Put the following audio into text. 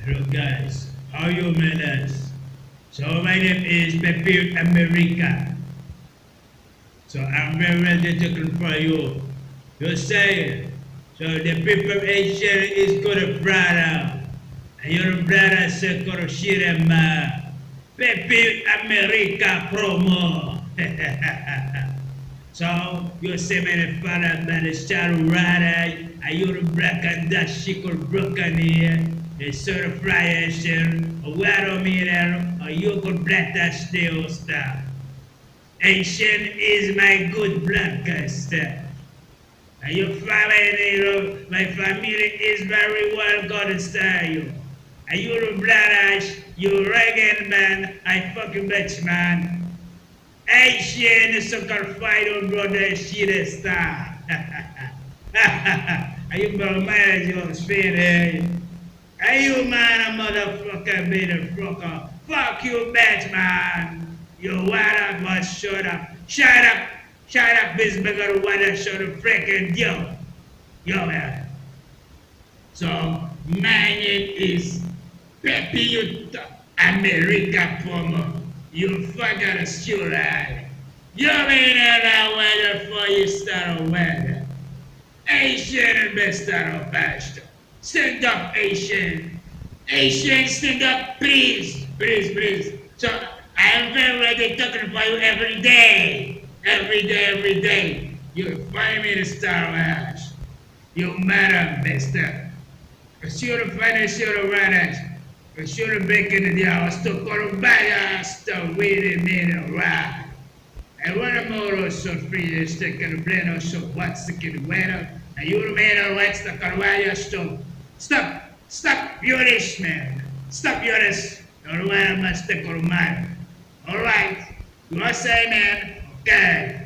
Hello guys, how are you manners? So my name is PIYOUT America. So I'm very ready to confront you. You're saying, so the people Asian is gonna brother. And your brother said gonna shit him PIYOUT America promo. So you say my father by the shadow rider, and you're black and that shit called broken here. A sort of friation, a watermelon, or you could black that steel stuff. Asian is my good blood sister. And your family, my family is very well gonna style you. And you're a blood ash, you reggae man, I fucking bitch man. Asian is a fight on brother shit star. Are you gonna manage your spin, Are you man a motherfucker made a fucker? Fuck you bitch man. You water must shut up. Shut up. Shut up, this bigger water shut up freaking yo. Yo man. So my name is PIYOUT America Former. You fucking still right. You mean that weather for you start a weather. Asian and best start a bastard. Stand up, Asian. Asian, stand up, please. Please, please. So I am very ready talking for you every day. Every day, every day. You find me the star ash. You matter, mister. I should have finished your runners. I should have been in the house to go to buy stuff waiting me to ride. And when I'm all so free, stick in the blend or so what's the kid weather, and you made a white stuck on wire stove. Stop! Stop! You're this man! Stop! You're this! Don't wear a stick on mine. Alright. You are saying, man? Okay.